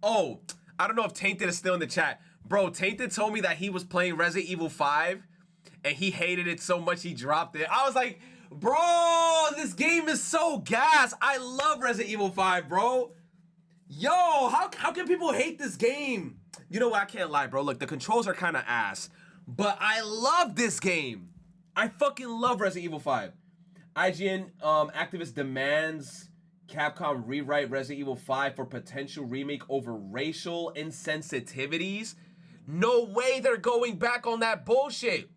Oh, I don't know if Tainted is still in the chat. Bro, Tainted told me that he was playing Resident Evil 5 and he hated it so much he dropped it. I was like, bro, this game is so gas. I love Resident Evil 5, bro. Yo, how can people hate this game? You know what? I can't lie, bro. Look, the controls are kind of ass, but I love this game. I fucking love Resident Evil 5. IGN activist demands Capcom rewrite Resident Evil 5 for potential remake over racial insensitivities. No way they're going back on that bullshit.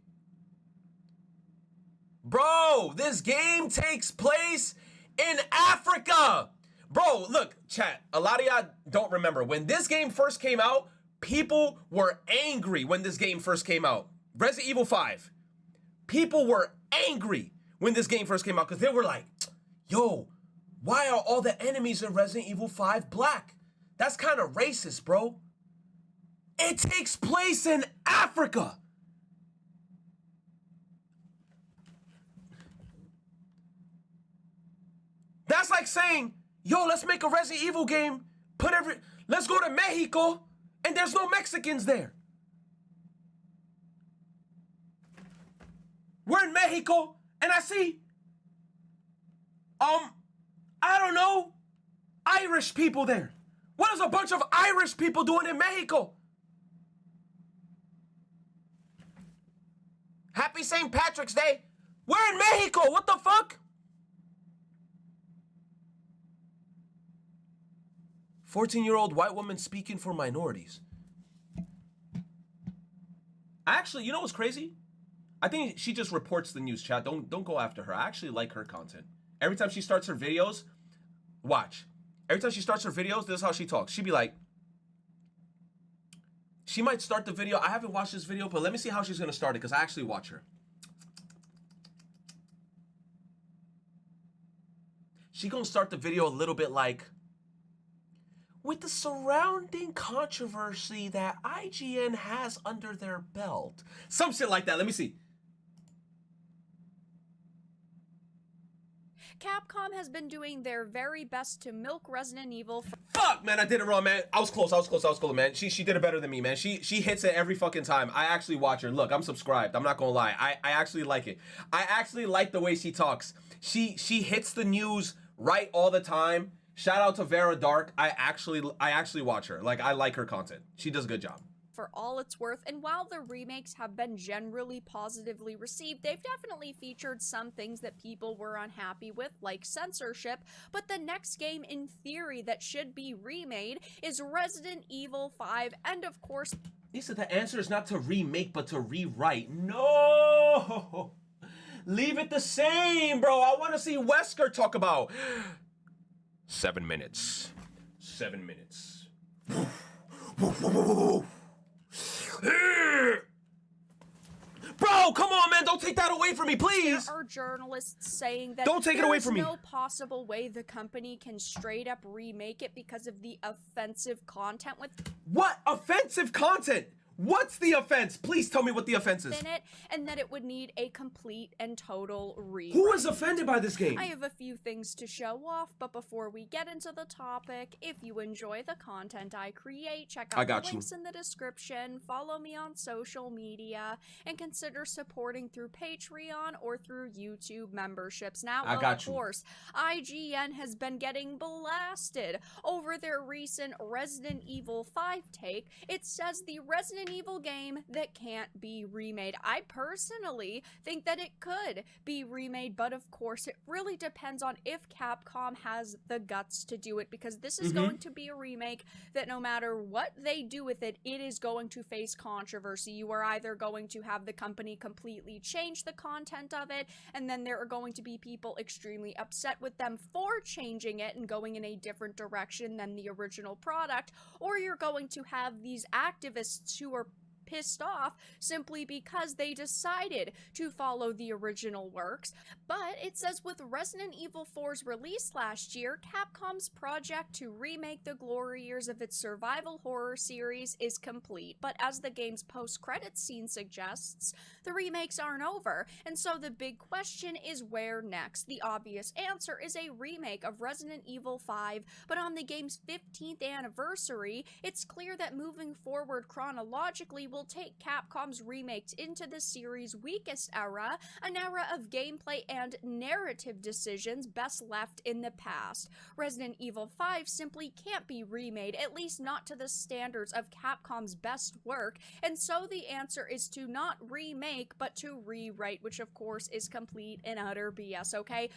Bro, this game takes place in Africa. Bro, look, chat, a lot of y'all don't remember. When this game first came out, people were angry when this game first came out. Resident Evil 5. People were angry when this game first came out because they were like, yo, why are all the enemies in Resident Evil 5 black? That's kind of racist, bro. It takes place in Africa. That's like saying, yo, let's make a Resident Evil game, let's go to Mexico, and there's no Mexicans there. We're in Mexico, and I see, I don't know, Irish people there. What is a bunch of Irish people doing in Mexico? Happy St. Patrick's Day. We're in Mexico, what the fuck? 14-year-old white woman speaking for minorities. Actually, you know what's crazy? I think she just reports the news, chat. Don't go after her. I actually like her content. Every time she starts her videos, watch. Every time she starts her videos, this is how she talks. She'd be like, she might start the video. I haven't watched this video, but let me see how she's gonna start it because I actually watch her. She gonna start the video a little bit like, with the surrounding controversy that IGN has under their belt. Some shit like that. Let me see. Capcom has been doing their very best to milk Resident Evil. Fuck, man, I did it wrong, man. I was close, man. She did it better than me, man. She hits it every fucking time. I actually watch her. Look, I'm subscribed. I'm not gonna lie. I actually like it. I actually like the way she talks. She hits the news right all the time. Shout out to Vera Dark. I actually watch her. Like, I like her content. She does a good job. For all it's worth, and while the remakes have been generally positively received, they've definitely featured some things that people were unhappy with, like censorship, but the next game in theory that should be remade is Resident Evil 5, and of course... Lisa, the answer is not to remake, but to rewrite. No! Leave it the same, bro. I want to see Wesker talk about... 7 minutes. 7 minutes. Bro, come on, man. Don't take that away from me, please. There are journalists saying that don't take it away from me. There's no possible way the company can straight up remake it because of the offensive content with... What offensive content? What's the offense? Please tell me what the offense is. In it, and that it would need a complete and total rewrite. Who is offended by this game? I have a few things to show off, but before we get into the topic, if you enjoy the content I create, check out the links in the description, follow me on social media, and consider supporting through Patreon or through YouTube memberships. Now, of course, IGN has been getting blasted over their recent Resident Evil 5 take. It says the Resident Evil game that can't be remade. I personally think that it could be remade, but of course it really depends on if Capcom has the guts to do it, because this is going to be a remake that no matter what they do with it, it is going to face controversy. You are either going to have the company completely change the content of it, and then there are going to be people extremely upset with them for changing it and going in a different direction than the original product, or you're going to have these activists who are pissed off simply because they decided to follow the original works. But it says with Resident Evil 4's release last year, Capcom's project to remake the glory years of its survival horror series is complete. But as the game's post-credits scene suggests, the remakes aren't over, and so the big question is where next? The obvious answer is a remake of Resident Evil 5, but on the game's 15th anniversary, it's clear that moving forward chronologically will take Capcom's remakes into the series' weakest era, an era of gameplay and narrative decisions best left in the past. Resident Evil 5 simply can't be remade, at least not to the standards of Capcom's best work, and so the answer is to not remake, but to rewrite, which of course is complete and utter BS, okay?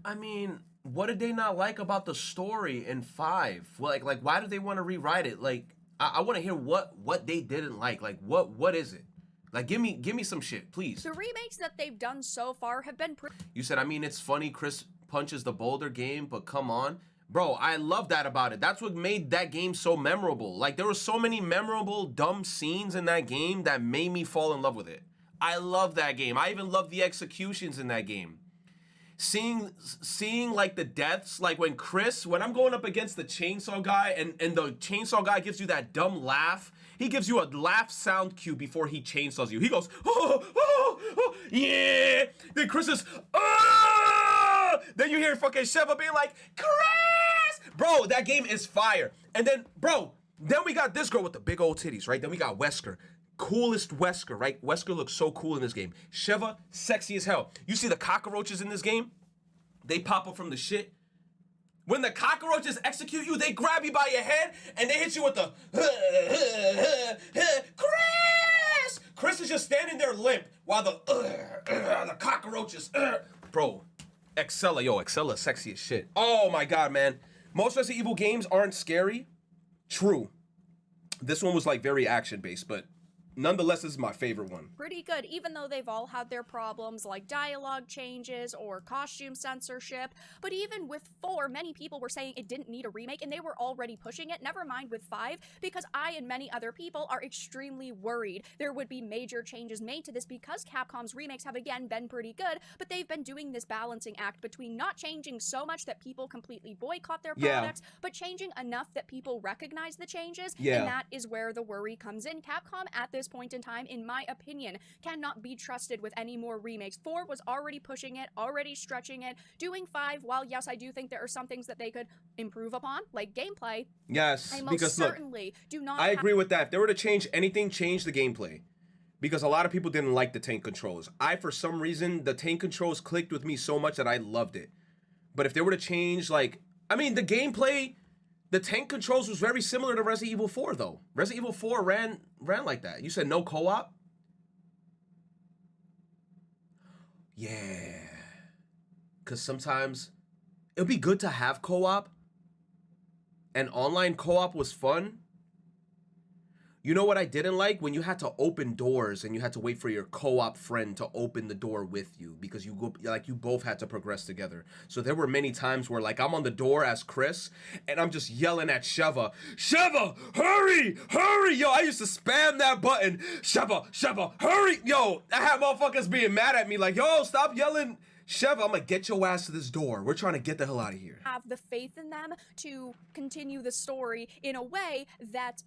I mean, what did they not like about the story in 5? Like why did they want to rewrite it? Like, I want to hear what they didn't like. Like, what is it? Like, give me some shit, please. The remakes that they've done so far have been You said, I mean, it's funny Chris punches the boulder game, but come on. Bro, I love that about it. That's what made that game so memorable. Like, there were so many memorable, dumb scenes in that game that made me fall in love with it. I love that game. I even love the executions in that game. Seeing like the deaths, like when I'm going up against the chainsaw guy and the chainsaw guy gives you that dumb laugh. He gives you a laugh sound cue before he chainsaws you. He goes, oh, oh, oh, yeah. Then Chris is, oh. Then you hear fucking Sheva being like, Chris! Bro, that game is fire. And then, bro, then we got this girl with the big old titties, right? Then we got Wesker. Coolest Wesker, right? Wesker looks so cool in this game. Sheva, sexy as hell. You see the cockroaches in this game? They pop up from the shit. When the cockroaches execute you, they grab you by your head and they hit you with the Chris! Chris is just standing there limp while the cockroaches, bro. Excella, sexy as shit. Oh my god, man. Most Resident Evil games aren't scary. True. This one was like very action-based, but nonetheless, this is my favorite one. Pretty good, even though they've all had their problems like dialogue changes or costume censorship. But even with 4, many people were saying it didn't need a remake and they were already pushing it, never mind with 5, because I and many other people are extremely worried there would be major changes made to this because Capcom's remakes have again been pretty good, but they've been doing this balancing act between not changing so much that people completely boycott their products, but changing enough that people recognize the changes, and that is where the worry comes in. Capcom at this point in time, in my opinion, cannot be trusted with any more remakes. 4 was already pushing it, already stretching it. Doing 5, while yes, I do think there are some things that they could improve upon, like gameplay. Yes, I most because certainly do not. I agree with that. If they were to change anything, change the gameplay. Because a lot of people didn't like the tank controls. For some reason, the tank controls clicked with me so much that I loved it. But if they were to change, like, I mean, the gameplay, the tank controls was very similar to Resident Evil 4, though. Resident Evil 4 ran like that. You said no co-op? Yeah. Because sometimes it would be good to have co-op. And online co-op was fun. You know what I didn't like? When you had to open doors and you had to wait for your co-op friend to open the door with you because you both had to progress together. So there were many times where like I'm on the door as Chris and I'm just yelling at Sheva, hurry, hurry. Yo, I used to spam that button. Sheva, hurry. Yo, I had motherfuckers being mad at me like, yo, stop yelling. Sheva, I'm gonna get your ass to this door. We're trying to get the hell out of here. Have the faith in them to continue the story in a way that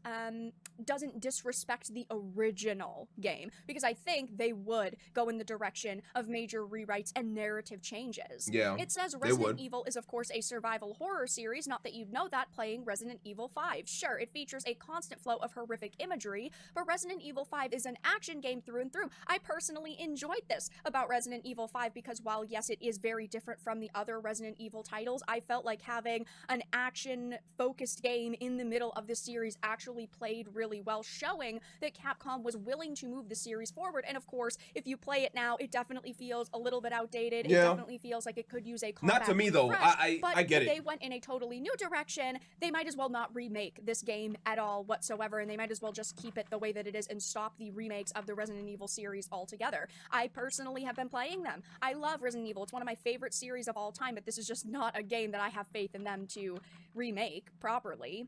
doesn't disrespect the original game, because I think they would go in the direction of major rewrites and narrative changes. Yeah, it says Resident Evil is of course a survival horror series, not that you'd know that playing Resident Evil 5. Sure, it features a constant flow of horrific imagery, but Resident Evil 5 is an action game through and through. I personally enjoyed this about Resident Evil 5 because while yes, it is very different from the other Resident Evil titles, I felt like having an action-focused game in the middle of the series actually played really well, showing that Capcom was willing to move the series forward. And of course, if you play it now, it definitely feels a little bit outdated. Yeah. It definitely feels like it could use a not to me though. I get it. But if they went in a totally new direction, they might as well not remake this game at all whatsoever, and they might as well just keep it the way that it is and stop the remakes of the Resident Evil series altogether. I personally have been playing them. I love Resident Evil. It's one of my favorite series of all time, but this is just not a game that I have faith in them to remake properly.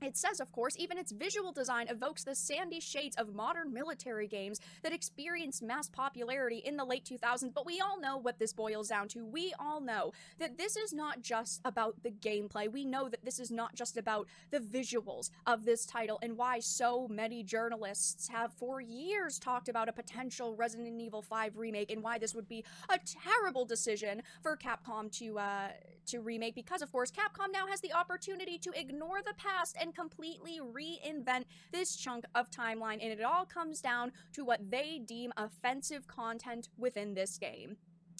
It says, of course, even its visual design evokes the sandy shades of modern military games that experienced mass popularity in the late 2000s, but we all know what this boils down to. We all know that this is not just about the gameplay. We know that this is not just about the visuals of this title and why so many journalists have for years talked about a potential Resident Evil 5 remake and why this would be a terrible decision for Capcom to remake, because of course Capcom now has the opportunity to ignore the past and completely reinvent this chunk of timeline, and it all comes down to what they deem offensive content within this game.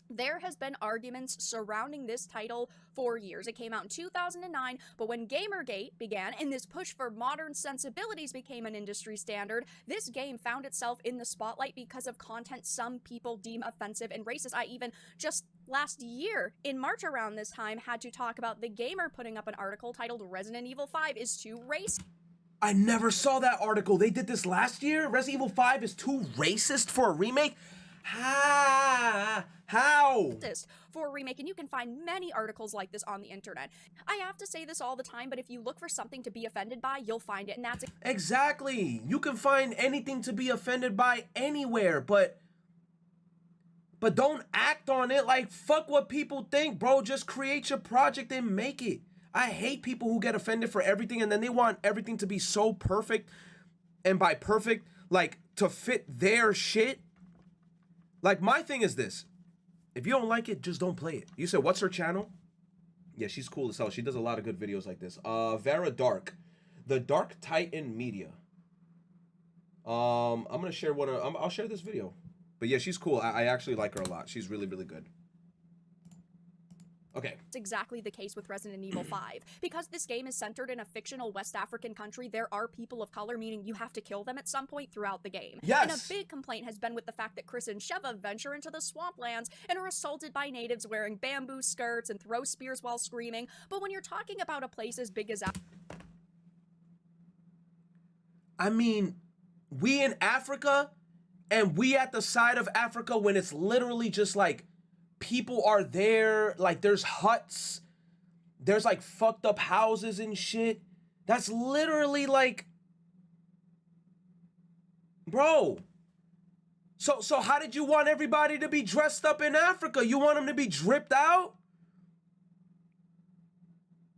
There has been arguments surrounding this title for years. It came out in 2009, but when Gamergate began and this push for modern sensibilities became an industry standard, this game found itself in the spotlight because of content some people deem offensive and racist. I even just last year, in March around this time, had to talk about The Gamer putting up an article titled Resident Evil 5 is too racist. I never saw that article. They did this last year? Resident Evil 5 is too racist for a remake? How? For a remake, and you can find many articles like this on the internet. I have to say this all the time, but if you look for something to be offended by, you'll find it, and that's exactly. You can find anything to be offended by anywhere, but don't act on it. Like, fuck what people think, bro. Just create your project and make it. I hate people who get offended for everything and then they want everything to be so perfect, and by perfect, like, to fit their shit. Like, my thing is this. If you don't like it, just don't play it. You said, what's her channel? Yeah, she's cool as hell. She does a lot of good videos like this. Vera Dark. The Dark Titan Media. I'm going to share one. I'll share this video. But yeah, she's cool. I actually like her a lot. She's really, really good. Okay. It's exactly the case with Resident Evil 5. Because this game is centered in a fictional West African country, there are people of color, meaning you have to kill them at some point throughout the game. Yes! And a big complaint has been with the fact that Chris and Sheva venture into the swamplands and are assaulted by natives wearing bamboo skirts and throw spears while screaming. But when you're talking about a place as big as... I mean, we in Africa, and we at the side of Africa when it's literally just like... people are there, like there's huts, there's like fucked up houses and shit. That's literally like, bro. So how did you want everybody to be dressed up in Africa? You want them to be dripped out?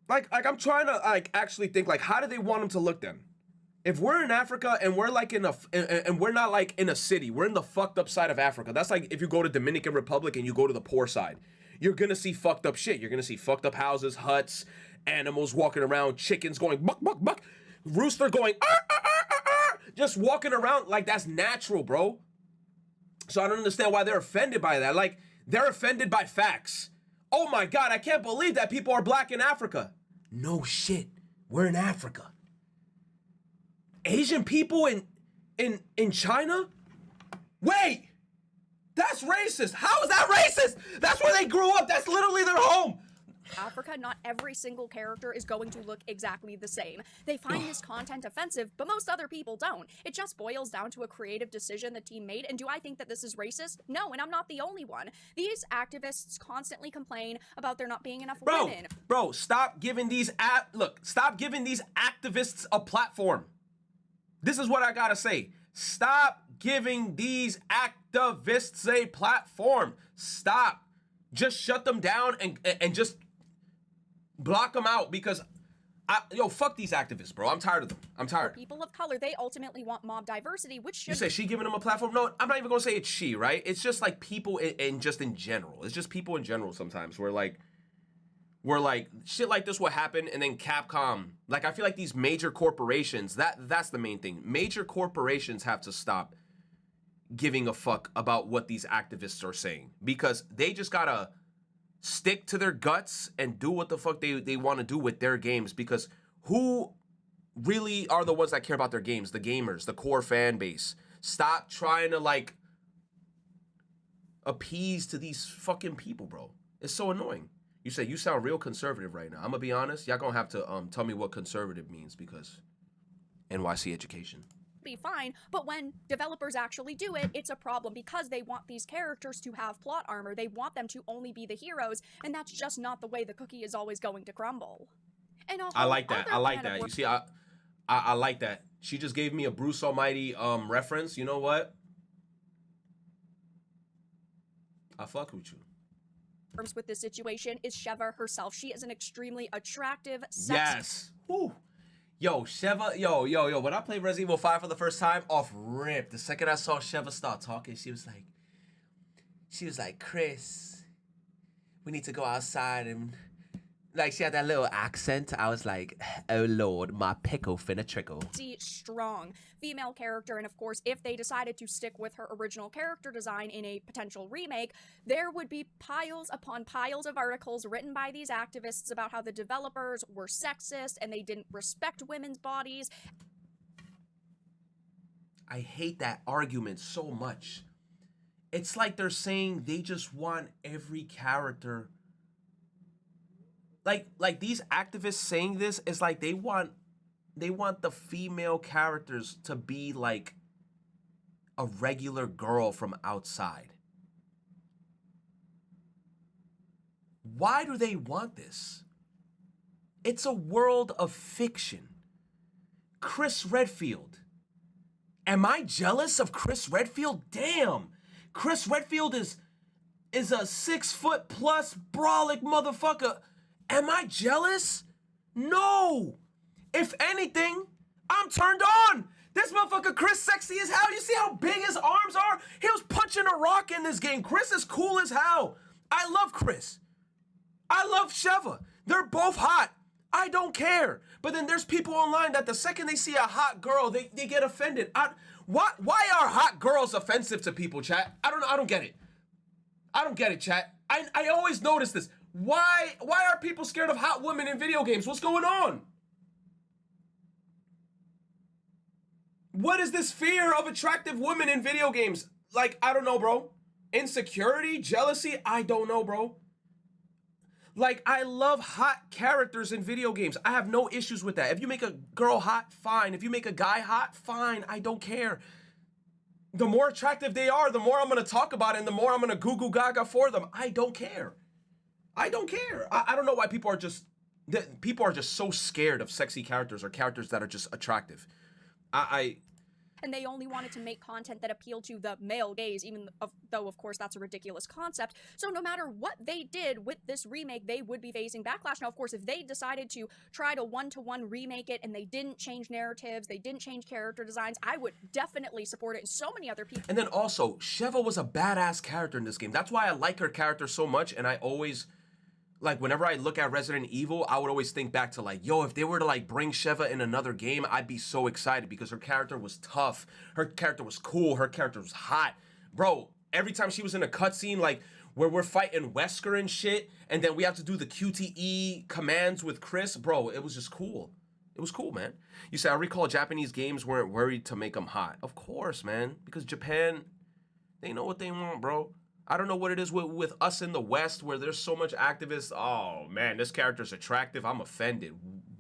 Like I'm trying to like actually think, like, how do they want them to look then? If we're in Africa and we're like and we're not like in a city, we're in the fucked up side of Africa. That's like if you go to Dominican Republic and you go to the poor side, you're gonna see fucked up shit. You're gonna see fucked up houses, huts, animals walking around, chickens going buck, buck, buck, rooster going, just walking around. Like, that's natural, bro. So I don't understand why they're offended by that. Like, they're offended by facts. Oh my God, I can't believe that people are black in Africa. No shit, we're in Africa. Asian people in China? Wait, that's racist. How is that racist? That's where they grew up. That's literally their home. Africa, not every single character is going to look exactly the same. They find this content offensive, but most other people don't. It just boils down to a creative decision the team made, and do I think that this is racist? No, and I'm not the only one. These activists constantly complain about there not being enough women. Bro, stop giving these stop giving these activists a platform. This is what I gotta say. Stop giving these activists a platform. Stop. Just shut them down and just block them out, because fuck these activists, bro. I'm tired of them. I'm tired. For people of color, they ultimately want mob diversity, which should... You say she giving them a platform? No, I'm not even gonna say it's she, right? It's just like people just in general. It's just people in general sometimes where like shit like this will happen, and then Capcom, like, I feel like these major corporations, that's the main thing. Major corporations have to stop giving a fuck about what these activists are saying, because they just gotta stick to their guts and do what the fuck they want to do with their games, because who really are the ones that care about their games? The gamers, the core fan base. Stop trying to like appease to these fucking people, bro. It's so annoying. You say you sound real conservative right now. I'm gonna be honest. Y'all gonna have to tell me what conservative means, because NYC education. Be fine, but when developers actually do it, it's a problem, because they want these characters to have plot armor. They want them to only be the heroes, and that's just not the way the cookie is always going to crumble. And I like that. I like that. You see, I like that. She just gave me a Bruce Almighty reference. You know what? I fuck with you. With this situation is Sheva herself. She is an extremely attractive, sexy. Yes. Woo. Yo, Sheva, yo. When I played Resident Evil 5 for the first time, off rip, the second I saw Sheva start talking, she was like, Chris, we need to go outside and, like, she had that little accent. I was like, oh Lord, my pickle finna trickle. Strong female character, and of course, if they decided to stick with her original character design in a potential remake, there would be piles upon piles of articles written by these activists about how the developers were sexist and they didn't respect women's bodies. I hate that argument so much. It's like they're saying they just want every character. Like these activists saying this is like they want the female characters to be like a regular girl from outside. Why do they want this? It's a world of fiction. Chris Redfield. Am I jealous of Chris Redfield? Damn. Chris Redfield is a 6-foot plus brolic motherfucker. Am I jealous? No. If anything, I'm turned on. This motherfucker Chris sexy as hell. You see how big his arms are? He was punching a rock in this game. Chris is cool as hell. I love Chris. I love Sheva. They're both hot. I don't care. But then there's people online that the second they see a hot girl, they get offended. Why are hot girls offensive to people, chat? I don't get it. I don't get it, chat. I always notice this. Why are people scared of hot women in video games? What's going on? What is this fear of attractive women in video games? Like, I don't know, bro. Insecurity, jealousy, I don't know, bro. Like, I love hot characters in video games. I have no issues with that. If you make a girl hot, fine. If you make a guy hot, fine. I don't care. The more attractive they are, the more I'm going to talk about it and the more I'm going to goo goo gaga for them. I don't care. I don't care. I don't know why people are just so scared of sexy characters or characters that are just attractive. And they only wanted to make content that appealed to the male gaze, even though, of course, that's a ridiculous concept. So no matter what they did with this remake, they would be facing backlash. Now, of course, if they decided to try to one-to-one remake it and they didn't change narratives, they didn't change character designs, I would definitely support it, and so many other people. And then also, Sheva was a badass character in this game. That's why I like her character so much, and I always... Like, whenever I look at Resident Evil, I would always think back to, like, yo, if they were to, like, bring Sheva in another game, I'd be so excited because her character was tough. Her character was cool. Her character was hot. Bro, every time she was in a cutscene, like, where we're fighting Wesker and shit, and then we have to do the QTE commands with Chris, bro, it was just cool. It was cool, man. You say, I recall Japanese games weren't worried to make them hot. Of course, man, because Japan, they know what they want, bro. I don't know what it is with us in the West where there's so much activists. Oh, man, this character's attractive. I'm offended.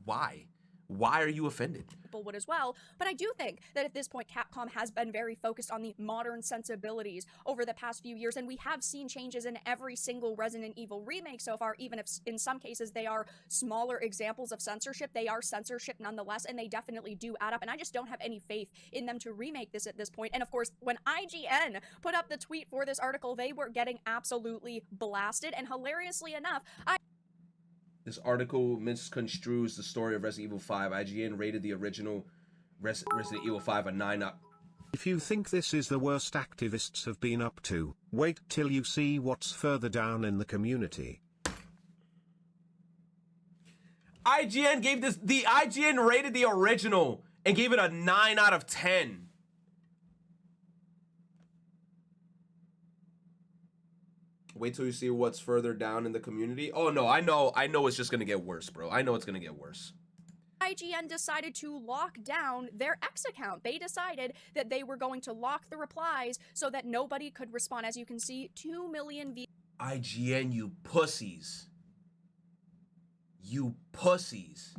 Why? Why are you offended? People would as well, but I do think that at this point Capcom has been very focused on the modern sensibilities over the past few years, and we have seen changes in every single Resident Evil remake so far, even if in some cases they are smaller examples of censorship. They are censorship nonetheless, and they definitely do add up, and I just don't have any faith in them to remake this at this point. And of course, when IGN put up the tweet for this article, they were getting absolutely blasted, and hilariously enough, This article misconstrues the story of Resident Evil 5. IGN rated the original Resident Evil 5 a 9 up. If you think this is the worst activists have been up to, wait till you see what's further down in the community. IGN rated the original and gave it a 9 out of 10. Wait till you see what's further down in the community. Oh no, I know it's just gonna get worse, bro. I know it's gonna get worse. IGN decided to lock down their X account. They decided that they were going to lock the replies so that nobody could respond. As you can see, 2 million views. IGN, you pussies. You pussies.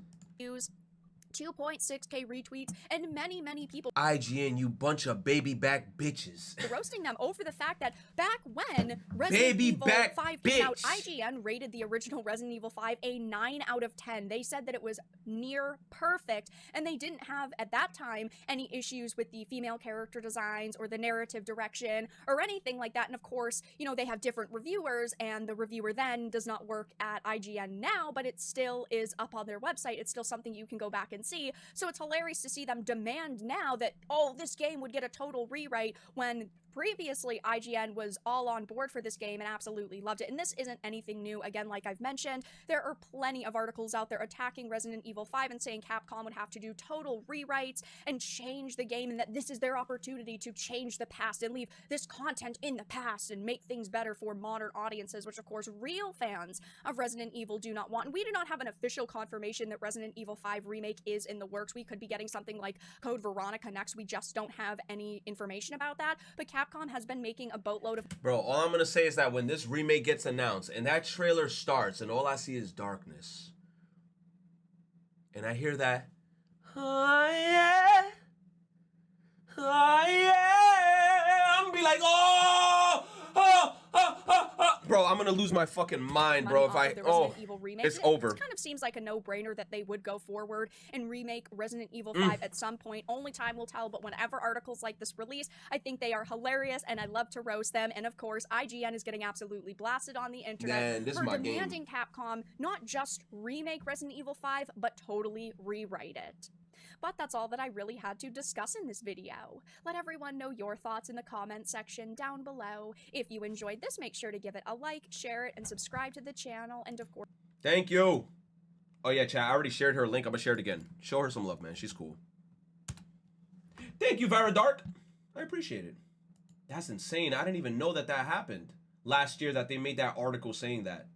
2.6k retweets, and many people IGN, you bunch of baby back bitches. roasting them over the fact that back when Resident Baby Evil back 5 came out, bitch. IGN rated the original Resident Evil 5 a 9 out of 10. They said that it was near perfect, and they didn't have, at that time, any issues with the female character designs or the narrative direction or anything like that. And of course, you know, they have different reviewers, and the reviewer then does not work at IGN now, but it still is up on their website. It's still something you can go back and see. So it's hilarious to see them demand now that, oh, this game would get a total rewrite when previously IGN was all on board for this game and absolutely loved it. And this isn't anything new. Again, like I've mentioned, there are plenty of articles out there attacking Resident Evil 5 and saying Capcom would have to do total rewrites and change the game, and that this is their opportunity to change the past and leave this content in the past and make things better for modern audiences, which of course real fans of Resident Evil do not want. And we do not have an official confirmation that Resident Evil 5 Remake is in the works. We could be getting something like Code Veronica next. We just don't have any information about that. But Capcom has been making a boatload of... Bro, all I'm gonna say is that when this remake gets announced and that trailer starts and all I see is darkness, and I hear that, oh yeah, oh yeah, I'm gonna be like, oh, oh, oh, oh, oh. Bro, I'm gonna lose my fucking mind, bro, if I, it's over. It kind of seems like a no-brainer that they would go forward and remake Resident Evil 5 at some point. Only time will tell, but whenever articles like this release, I think they are hilarious, and I love to roast them. And of course, IGN is getting absolutely blasted on the internet for demanding Capcom not just remake Resident Evil 5, but totally rewrite it. But that's all that I really had to discuss in this video. Let everyone know your thoughts in the comment section down below. If you enjoyed this, make sure to give it a like, share it, and subscribe to the channel, and of course... Thank you! Oh yeah, chat, I already shared her link. I'm gonna share it again. Show her some love, man. She's cool. Thank you, Veradark! I appreciate it. That's insane. I didn't even know that that happened last year, that they made that article saying that.